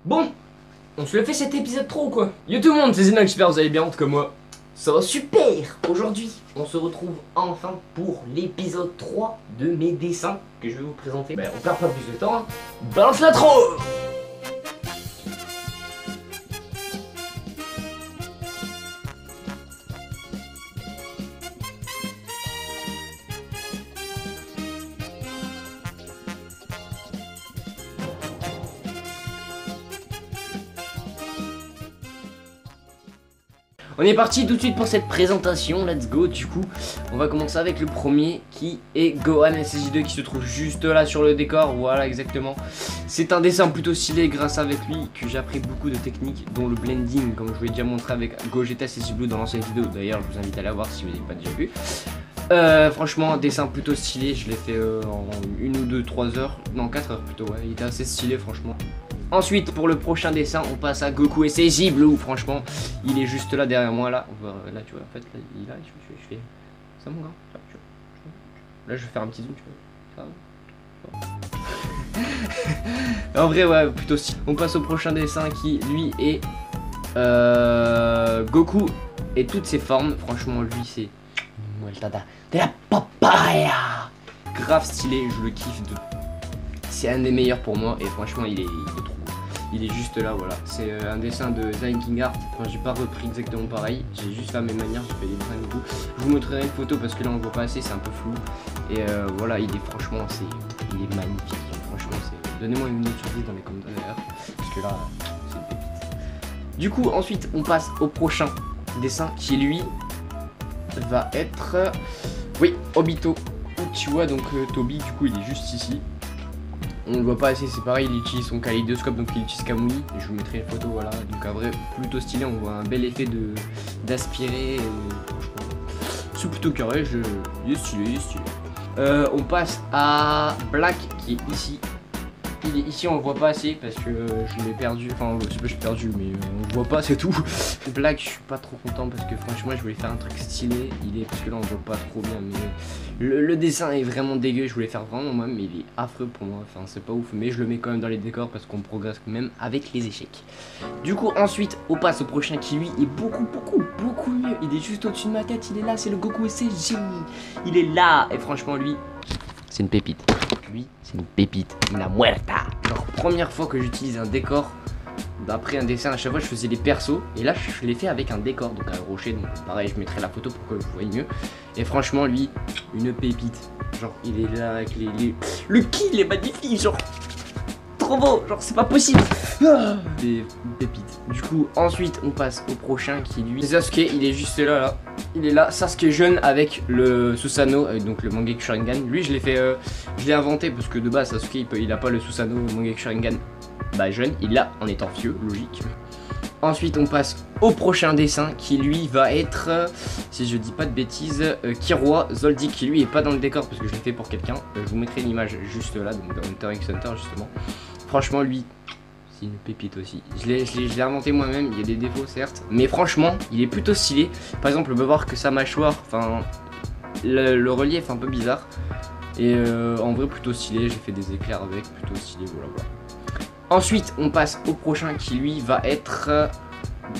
Bon, on se le fait cet épisode trop ou quoi? Yo tout le monde, c'est Zena, j'espère que vous allez bien, en tout cas moi. Ça va super. Aujourd'hui, on se retrouve enfin pour l'épisode 3 de mes dessins que je vais vous présenter. Ben, on perd pas plus de temps, hein. Balance l'intro. On est parti tout de suite pour cette présentation, let's go. Du coup, on va commencer avec le premier qui est Gohan SSJ2 qui se trouve juste là sur le décor, voilà exactement. C'est un dessin plutôt stylé grâce avec lui que j'ai appris beaucoup de techniques dont le blending comme je vous l'ai déjà montré avec Gogeta SSJ Blue dans l'ancienne vidéo. D'ailleurs, je vous invite à la voir si vous n'avez pas déjà vu. Franchement, un dessin plutôt stylé, je l'ai fait en 1 ou 2, 3 heures, non 4 heures plutôt, ouais, il était assez stylé franchement. Ensuite, pour le prochain dessin, on passe à Goku SSJ Blue. Franchement, il est juste là derrière moi. Là, là tu vois, en fait, là, il est là. Je fais ça, mon gars. Là, je vais faire un petit zoom. Tu vois. En vrai, ouais, plutôt si. On passe au prochain dessin qui, lui, est Goku et toutes ses formes. Franchement, lui, c'est de la papaya. Grave stylé, je le kiffe. C'est un des meilleurs pour moi et franchement, il est trop. Il est juste là, voilà. C'est un dessin de Zayn King Art. Enfin, j'ai pas repris exactement pareil. J'ai juste fait à mes manières, j'ai fait des dessins du coup. Je vous montrerai une photo parce que là on voit pas assez, c'est un peu flou. Et voilà, il est franchement, il est magnifique. Franchement, donnez-moi une note sur 10 dans les commentaires d'ailleurs. Parce que là, c'est une pépite. Du coup, ensuite, on passe au prochain dessin qui lui va être. Oui, Obito Uchiwa. Donc Toby, du coup, il est juste ici. On le voit pas assez, c'est pareil, il utilise son kaléidoscope, donc il utilise Kamui. Et je vous mettrai une photo, voilà. Donc un vrai plutôt stylé, on voit un bel effet d'aspirer. Franchement, c'est plutôt carré, il est stylé, on passe à Black qui est ici. Il est ici, on le voit pas assez parce que je l'ai perdu. Enfin, je l'ai perdu, mais on le voit pas, c'est tout. Black, je suis pas trop content parce que franchement, je voulais faire un truc stylé. Parce que là, on voit pas trop bien. Mais le dessin est vraiment dégueu. Je voulais faire vraiment moi, mais il est affreux pour moi. Enfin, c'est pas ouf, mais je le mets quand même dans les décors parce qu'on progresse quand même avec les échecs. Du coup, ensuite, on passe au prochain qui lui est beaucoup mieux. Il est juste au-dessus de ma tête. Il est là, c'est le Goku SSJ. Il est là, et franchement, lui, c'est une pépite. Lui, c'est une pépite, una muerta. Genre, première fois que j'utilise un décor d'après un dessin, à chaque fois je faisais les persos. Et là, je l'ai fait avec un décor, donc un rocher. Donc, pareil, je mettrai la photo pour que vous voyez mieux. Et franchement, lui, une pépite. Genre, il est là avec le kill est magnifique, genre. Trop beau, genre, c'est pas possible. Des pépites. Du coup, ensuite, on passe au prochain qui lui. Sasuke, il est juste là. Il est là, Sasuke jeune avec le Susanoo, donc le Mangekyou Sharingan. Lui, je l'ai fait, je l'ai inventé parce que de base, Sasuke, il a pas le Susanoo Mangekyou Sharingan. Bah, jeune, il l'a en étant vieux, logique. Ensuite, on passe au prochain dessin qui lui va être, si je dis pas de bêtises, Killua Zoldyck qui lui est pas dans le décor parce que je l'ai fait pour quelqu'un. Je vous mettrai l'image juste là, donc dans Hunter x Hunter justement. Franchement, lui, c'est une pépite aussi. Je l'ai inventé moi-même, il y a des défauts certes, mais franchement, il est plutôt stylé. Par exemple, on peut voir que sa mâchoire, enfin, le relief est un peu bizarre. Et en vrai, plutôt stylé, j'ai fait des éclairs avec, plutôt stylé, voilà. Ensuite, on passe au prochain qui lui va être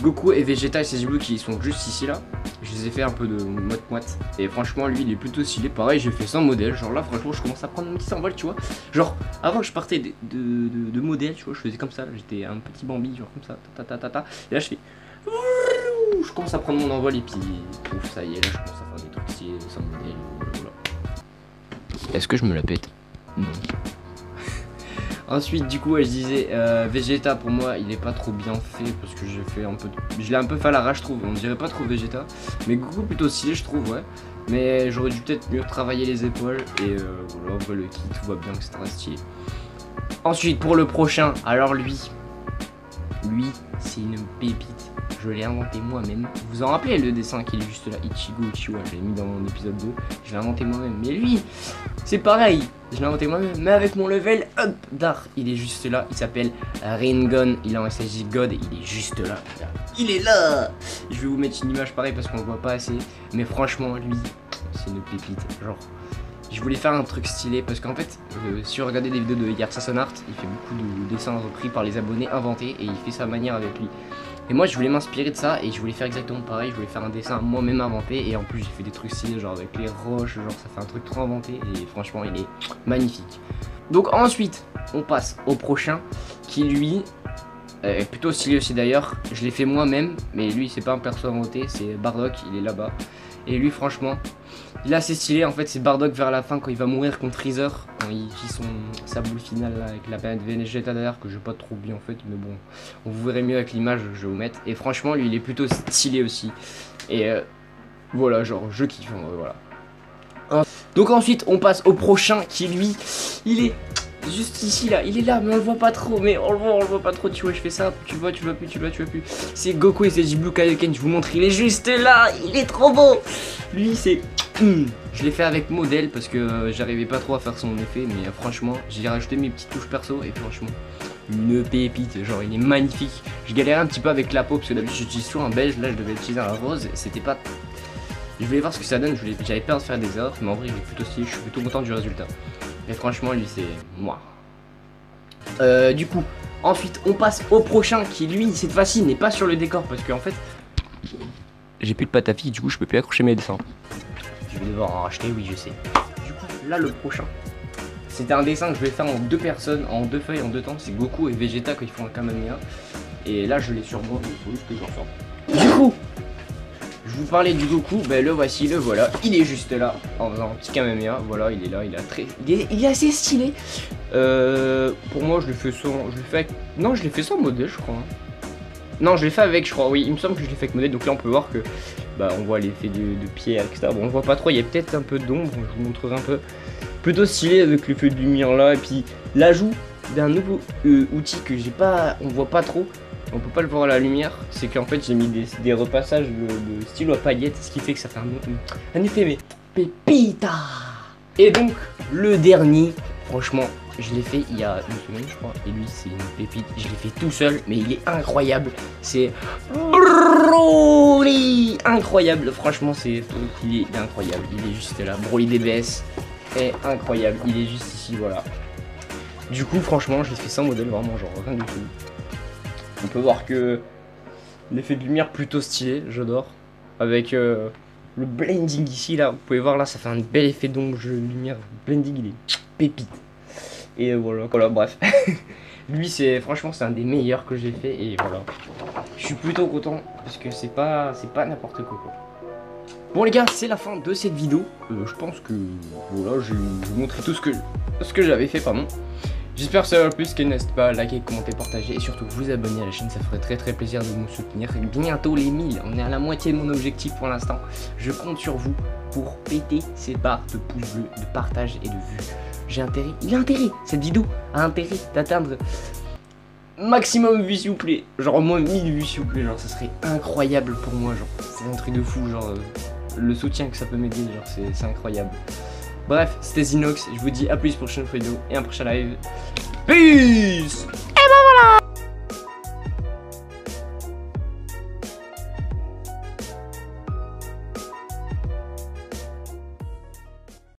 Goku et Vegeta et SSJ Blue qui sont juste ici là. Je les ai fait un peu de moite-moite. Et franchement, lui, il est plutôt stylé. Pareil, j'ai fait sans modèle. Genre là, franchement, je commence à prendre mon petit envol, tu vois. Genre, avant, je partais de modèle, tu vois. Je faisais comme ça. J'étais un petit Bambi, genre comme ça. Et là, je fais. Je commence à prendre mon envol et puis. Ouf, ça y est, là, je commence à faire des trucs stylés sans modèle. Voilà. Est-ce que je me la pète? Non. Ensuite, du coup, je disais Vegeta pour moi, il est pas trop bien fait parce que j'ai fait un peu, je l'ai un peu fait à l'arrache, je trouve. On dirait pas trop Vegeta, mais Goku plutôt stylé, je trouve, ouais. Mais j'aurais dû peut-être mieux travailler les épaules et voilà, on voit le kit, tout va bien, etc. Stylé. Ensuite, pour le prochain, alors lui, c'est une pépite. Je l'ai inventé moi-même. Vous en rappelez le dessin qui est juste là, Ichigo Uchiwa, je l'ai mis dans mon épisode 2. Je l'ai inventé moi-même. Mais lui, c'est pareil. Je l'ai inventé moi-même, mais avec mon level up d'art. Il est juste là, il s'appelle Ringon. Il est en SSJ God et il est juste là. Il est là. Je vais vous mettre une image pareille parce qu'on le voit pas assez. Mais franchement, lui, c'est une pépite. Genre, Je voulais faire un truc stylé parce qu'en fait, si vous regardez des vidéos de Yersasonart, il fait beaucoup de dessins repris par les abonnés inventés et il fait sa manière avec lui. Et moi je voulais m'inspirer de ça et je voulais faire exactement pareil, je voulais faire un dessin moi-même inventé et en plus j'ai fait des trucs stylés genre avec les roches, genre ça fait un truc trop inventé et franchement il est magnifique. Donc ensuite on passe au prochain qui lui est plutôt stylé aussi d'ailleurs, je l'ai fait moi-même mais lui c'est pas un perso inventé, c'est Bardock, il est là-bas. Et lui franchement, il est assez stylé en fait, c'est Bardock vers la fin quand il va mourir contre Freezer, quand il fit sa boule finale là, avec la planète Vegeta d'ailleurs que j'ai pas trop bien en fait, mais bon, on vous verrez mieux avec l'image, je vais vous mettre. Et franchement lui il est plutôt stylé aussi. Et voilà, genre je kiffe, voilà. Donc ensuite on passe au prochain qui lui, il est juste ici là, il est là mais on le voit pas trop, mais on le voit pas trop, tu vois je fais ça, tu vois plus. C'est Goku et c'est Blue Kaioken, je vous montre, il est juste là, il est trop beau. Lui c'est... Je l'ai fait avec modèle parce que j'arrivais pas trop à faire son effet, mais franchement j'ai rajouté mes petites touches perso et franchement une pépite, genre il est magnifique. Je galérais un petit peu avec la peau parce que d'habitude j'utilise toujours un beige, là je devais utiliser un rose, c'était pas... Je voulais voir ce que ça donne, j'avais peur de faire des erreurs, mais en vrai il est plutôt stylé, je suis plutôt content du résultat. Et franchement lui c'est moi. Du coup ensuite on passe au prochain qui lui cette fois-ci n'est pas sur le décor parce qu'en fait j'ai plus de pâte à fixe, du coup je peux plus accrocher mes dessins. Je vais devoir en racheter, oui je sais. Du coup là le prochain c'était un dessin que je vais faire en 2 personnes, en 2 feuilles, en 2 temps. C'est Goku et Vegeta quand ils font un Kamehameha. Et là je l'ai sur moi, il faut juste que j'en sorte. Du coup je vous parlais du Goku, ben le voici, le voilà, il est juste là, en faisant un petit Kamehameha, voilà, il est là, il est assez stylé. Pour moi, je l'ai fait avec... Non, je l'ai fait sans modèle, je crois. Non, je l'ai fait avec, je crois, oui, il me semble que je l'ai fait avec modèle, donc là on peut voir que, bah, on voit l'effet de pied, etc. Bon, on voit pas trop, il y a peut-être un peu d'ombre, je vous montrerai un peu. Plutôt stylé avec l'effet de lumière là, et puis l'ajout d'un nouveau outil que j'ai pas, on voit pas trop. On peut pas le voir à la lumière, c'est qu'en fait j'ai mis des repassages de stylo à paillettes, ce qui fait que ça fait un effet mais pépita. Et donc le dernier, franchement je l'ai fait il y a une semaine je crois, et lui c'est une pépite, je l'ai fait tout seul mais il est incroyable, c'est Broly, incroyable, franchement il est incroyable, il est juste là, Broly DBS est incroyable, il est juste ici, voilà. Du coup franchement je l'ai fait sans modèle, vraiment genre rien du tout. On peut voir que l'effet de lumière plutôt stylé, j'adore. Avec le blending ici, là, vous pouvez voir là, ça fait un bel effet d'ombre, lumière, blending, il est pépite. Et voilà, bref. Lui, franchement, c'est un des meilleurs que j'ai fait et voilà. Je suis plutôt content parce que c'est pas n'importe quoi. Bon les gars, c'est la fin de cette vidéo. Je pense que voilà, je vais vous montrer tout ce que j'avais fait, pardon. J'espère que ça va plus, n'hésitez pas à liker, commenter, partager et surtout vous abonner à la chaîne, ça ferait très plaisir de nous soutenir. Bientôt les 1000, on est à la moitié de mon objectif pour l'instant. Je compte sur vous pour péter ces barres de pouces bleus, de partage et de vues. Il a intérêt, cette vidéo a intérêt d'atteindre maximum vues s'il vous plaît. Genre au moins 1000 vues s'il vous plaît, genre ça serait incroyable pour moi, genre c'est un truc de fou, genre le soutien que ça peut m'aider, genre c'est incroyable. Bref, c'était Zinox, je vous dis à plus pour une prochaine vidéo et un prochain live. Peace!